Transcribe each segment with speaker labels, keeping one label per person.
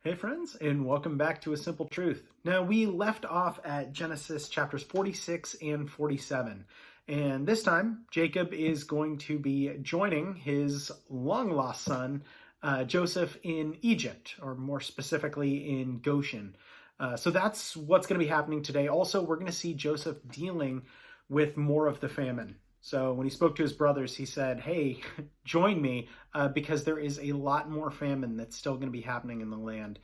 Speaker 1: Hey friends, and welcome back to A Simple Truth. Now, we left off at Genesis chapters 46 and 47, and this time Jacob is going to be joining his long-lost son, Joseph, in Egypt, or more specifically in Goshen. So that's what's going to be happening today. Also, we're going to see Joseph dealing with more of the famine. So when he spoke to his brothers, he said, hey, join me because there is a lot more famine that's still going to be happening in the land,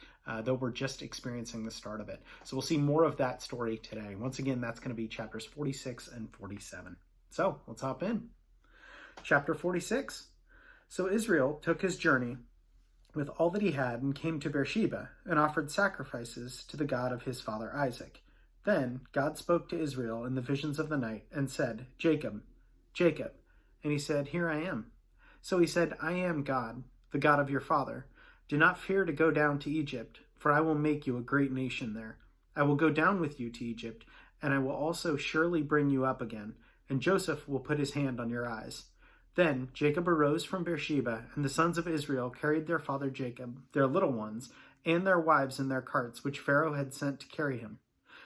Speaker 1: though we're just experiencing the start of it. So we'll see more of that story today. Once again, that's going to be chapters 46 and 47. So let's hop in. Chapter 46. So Israel took his journey with all that he had and came to Beersheba and offered sacrifices to the God of his father Isaac. Then God spoke to Israel in the visions of the night and said, Jacob, Jacob. And he said, Here I am. So he said, I am God, the God of your father. Do not fear to go down to Egypt, for I will make you a great nation there. I will go down with you to Egypt, and I will also surely bring you up again, and Joseph will put his hand on your eyes. Then Jacob arose from Beersheba, and the sons of Israel carried their father Jacob, their little ones, and their wives in their carts, which Pharaoh had sent to carry him.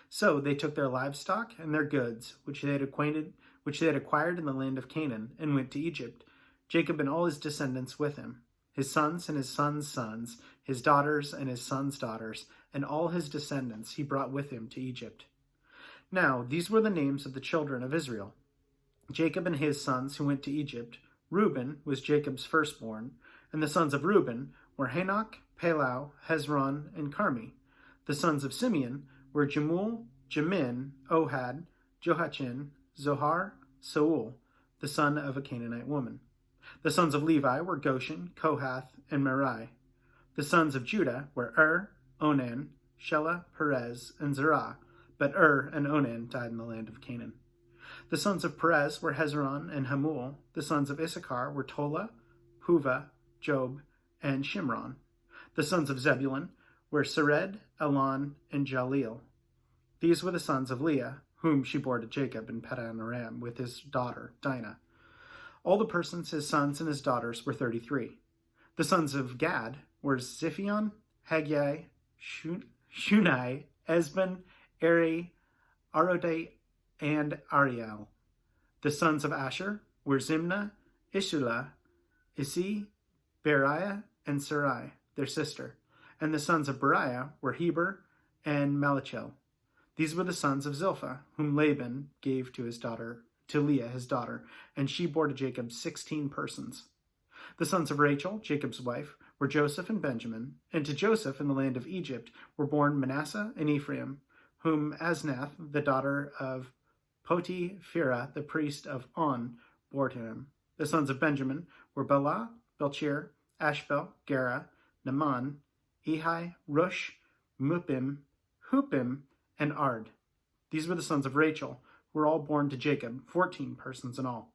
Speaker 1: So they took their livestock and their goods, which they had acquired in the land of Canaan, and went to Egypt, Jacob and all his descendants with him, his sons and his sons' sons, his daughters and his sons' daughters, and all his descendants he brought with him to Egypt. Now these were the names of the children of Israel. Jacob and his sons who went to Egypt. Reuben was Jacob's firstborn, and the sons of Reuben were Hanok, Palau, Hezron, and Carmi. The sons of Simeon were Jemuel, Jamin, Ohad, Joachim, Zohar, Saul, the son of a Canaanite woman. The sons of Levi were Goshen, Kohath, and Merari. The sons of Judah were Onan, Shelah, Perez, and Zerah, but and Onan died in the land of Canaan. The sons of Perez were Hezron and Hamul. The sons of Issachar were Tola, Puvah, Job, and Shimron. The sons of Zebulun were Sered, Elon, and Jaleel. These were the sons of Leah, whom she bore to Jacob in Padan Aram with his daughter Dinah. All the persons, his sons and his daughters, were 33. The sons of Gad were Ziphion, Haggai, Shunai, Esben, Eri, Arodai, and Ariel. The sons of Asher were Zimna, Ishula, Isi, Beriah, and Sarai, their sister. And the sons of Beriah were Heber and Malachel. These were the sons of Zilpah, whom Laban gave to Leah his daughter, and she bore to Jacob 16 persons. The sons of Rachel, Jacob's wife, were Joseph and Benjamin, and to Joseph in the land of Egypt were born Manasseh and Ephraim, whom Asnath, the daughter of Poti-Phera, the priest of On, bore to him. The sons of Benjamin were Bela, Belchir, Ashbel, Gera, Naaman, Ehi, Rush, Mupim, Hupim, and Ard. These were the sons of Rachel, who were all born to Jacob, 14 persons in all.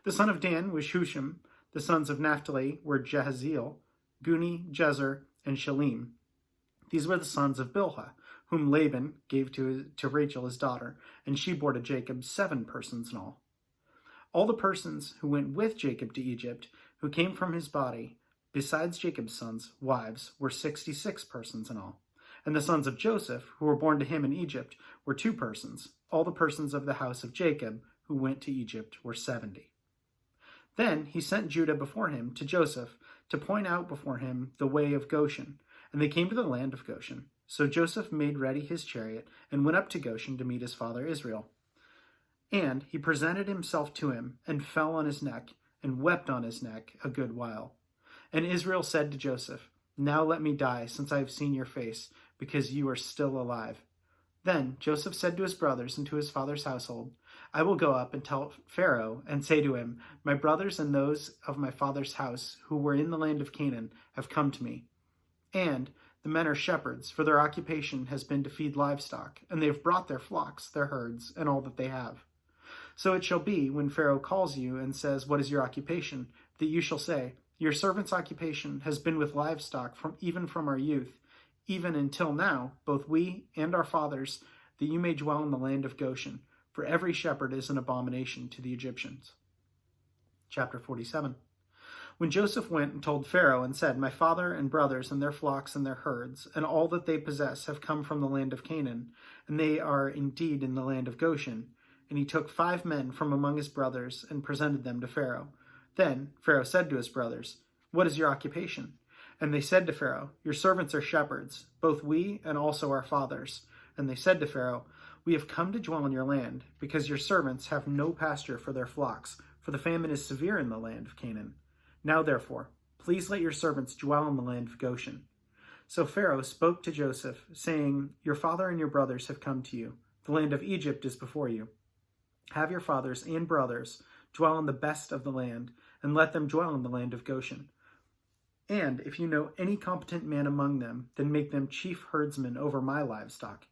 Speaker 1: The son of Dan was Hushim. The sons of Naphtali were Jahaziel, Guni, Jezer, and Shalim. These were the sons of Bilhah, whom Laban gave to Rachel his daughter, and she bore to Jacob 7 persons in all. All the persons who went with Jacob to Egypt, who came from his body, besides Jacob's sons' wives, were 66 persons in all. And the sons of Joseph, who were born to him in Egypt, were 2 persons. All the persons of the house of Jacob who went to Egypt were 70. Then he sent Judah before him to Joseph to point out before him the way of Goshen, and they came to the land of Goshen. So Joseph made ready his chariot and went up to Goshen to meet his father Israel. And he presented himself to him and fell on his neck and wept on his neck a good while. And Israel said to Joseph, Now let me die, since I have seen your face, because you are still alive. Then Joseph said to his brothers and to his father's household, I will go up and tell Pharaoh and say to him, My brothers and those of my father's house who were in the land of Canaan have come to me. And the men are shepherds, for their occupation has been to feed livestock, and they have brought their flocks, their herds, and all that they have. So it shall be, when Pharaoh calls you and says, What is your occupation? That you shall say, Your servant's occupation has been with livestock even from our youth, even until now, both we and our fathers, that you may dwell in the land of Goshen, for every shepherd is an abomination to the Egyptians. Chapter 47. When Joseph went and told Pharaoh and said, "My father and brothers and their flocks and their herds, and all that they possess have come from the land of Canaan, and they are indeed in the land of Goshen." And he took 5 men from among his brothers and presented them to Pharaoh. Then Pharaoh said to his brothers, "What is your occupation?" And they said to Pharaoh, "Your servants are shepherds, both we and also our fathers." And they said to Pharaoh, "We have come to dwell in your land, because your servants have no pasture for their flocks, for the famine is severe in the land of Canaan. Now therefore, please let your servants dwell in the land of Goshen." So Pharaoh spoke to Joseph, saying, "Your father and your brothers have come to you. The land of Egypt is before you. Have your fathers and brothers dwell in the best of the land, and let them dwell in the land of Goshen. And if you know any competent man among them, then make them chief herdsmen over my livestock."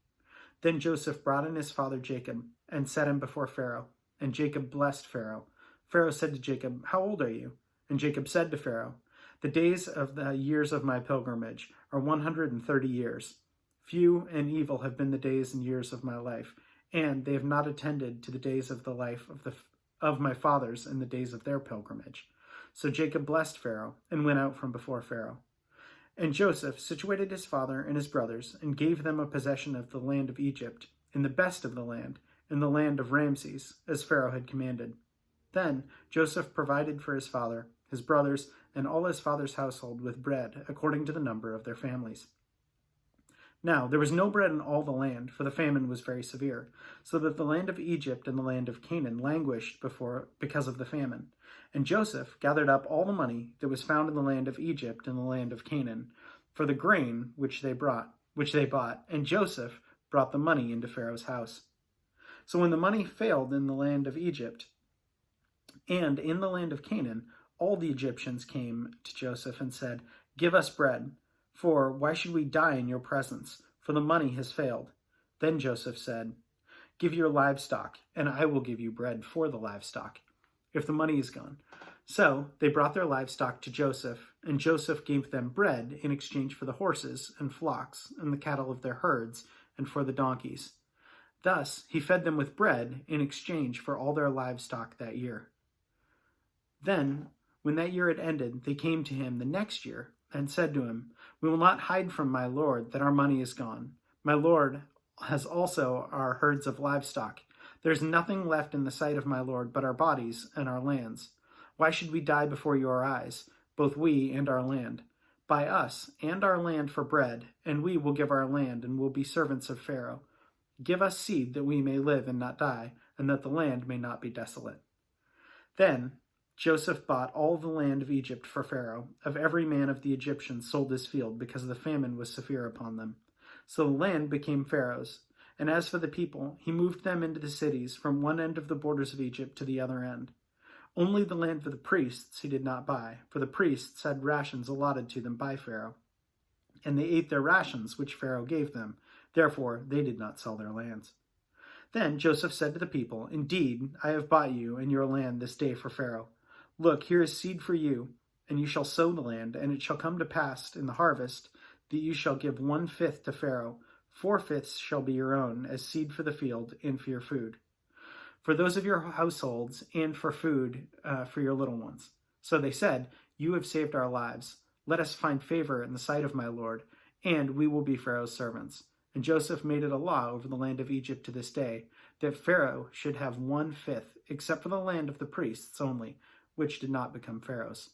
Speaker 1: Then Joseph brought in his father Jacob, and set him before Pharaoh. And Jacob blessed Pharaoh. Pharaoh said to Jacob, "How old are you?" And Jacob said to Pharaoh, "The days of the years of my pilgrimage are 130 years. Few and evil have been the days and years of my life, and they have not attended to the days of the life of my fathers in the days of their pilgrimage." So Jacob blessed Pharaoh, and went out from before Pharaoh. And Joseph situated his father and his brothers, and gave them a possession of the land of Egypt, in the best of the land, in the land of Ramses, as Pharaoh had commanded. Then Joseph provided for his father, his brothers, and all his father's household with bread, according to the number of their families. Now there was no bread in all the land, for the famine was very severe, so that the land of Egypt and the land of Canaan languished because of the famine. And Joseph gathered up all the money that was found in the land of Egypt and the land of Canaan, for the grain which they bought, and Joseph brought the money into Pharaoh's house. So when the money failed in the land of Egypt and in the land of Canaan, all the Egyptians came to Joseph and said, "Give us bread, for why should we die in your presence? For the money has failed." Then Joseph said, "Give your livestock, and I will give you bread for the livestock, if the money is gone." So they brought their livestock to Joseph, and Joseph gave them bread in exchange for the horses and flocks and the cattle of their herds, and for the donkeys. Thus he fed them with bread in exchange for all their livestock that year. Then, when that year had ended, they came to him the next year and said to him, "We will not hide from my lord that our money is gone. My lord has also our herds of livestock. There is nothing left in the sight of my lord but our bodies and our lands. Why should we die before your eyes, both we and our land? Buy us and our land for bread, and we will give our land and will be servants of Pharaoh. Give us seed that we may live and not die, and that the land may not be desolate." Then Joseph bought all the land of Egypt for Pharaoh. Of every man of the Egyptians sold his field, because the famine was severe upon them. So the land became Pharaoh's. And as for the people, he moved them into the cities, from one end of the borders of Egypt to the other end. Only the land for the priests he did not buy, for the priests had rations allotted to them by Pharaoh. And they ate their rations, which Pharaoh gave them. Therefore they did not sell their lands. Then Joseph said to the people, "Indeed, I have bought you and your land this day for Pharaoh. Look, here is seed for you, and you shall sow the land, and it shall come to pass in the harvest that you shall give 1/5 to Pharaoh. 4/5 shall be your own, as seed for the field and for your food, for those of your households, and for food for your little ones." So they said, "You have saved our lives. Let us find favor in the sight of my lord, and we will be Pharaoh's servants." And Joseph made it a law over the land of Egypt to this day, that Pharaoh should have 1/5, except for the land of the priests only, which did not become Pharaoh's.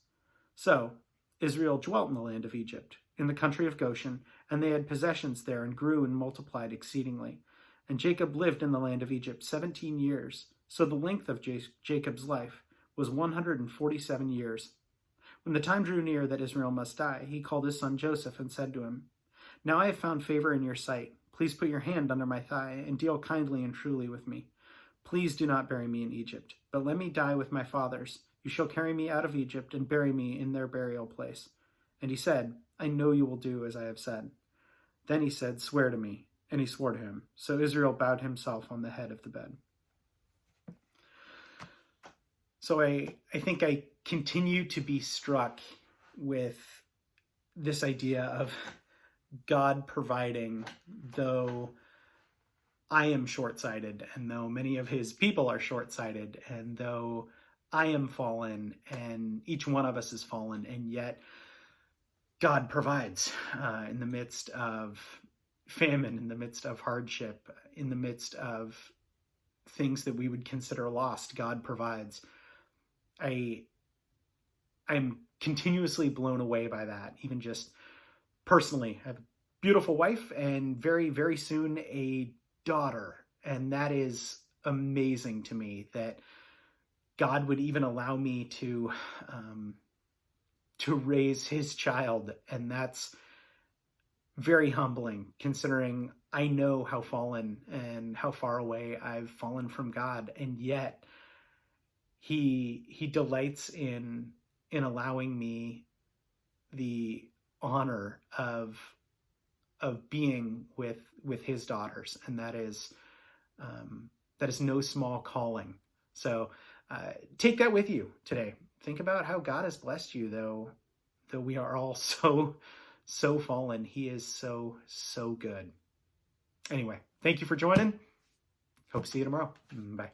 Speaker 1: So Israel dwelt in the land of Egypt, in the country of Goshen, and they had possessions there, and grew and multiplied exceedingly. And Jacob lived in the land of Egypt 17 years. So the length of Jacob's life was 147 years. When the time drew near that Israel must die, he called his son Joseph and said to him, "Now I have found favor in your sight. Please put your hand under my thigh and deal kindly and truly with me. Please do not bury me in Egypt, but let me die with my fathers. You shall carry me out of Egypt and bury me in their burial place." And he said, "I know you will do as I have said." Then he said, "Swear to me." And he swore to him. So Israel bowed himself on the head of the bed. So I think I continue to be struck with this idea of God providing, though I am short-sighted, and though many of his people are short-sighted, and though I am fallen, and each one of us is fallen, and yet God provides in the midst of famine, in the midst of hardship, in the midst of things that we would consider lost. God provides. I'm continuously blown away by that, even just personally. I have a beautiful wife and very, very soon a daughter, and that is amazing to me that God would even allow me to raise his child, and that's very humbling, considering I know how fallen and how far away I've fallen from God, and yet he delights in allowing me the honor of being with his daughters, and that is no small calling. So take that with you today. Think about how God has blessed you, though we are all so fallen. He is so good. Anyway, thank you for joining. Hope to see you tomorrow. Bye.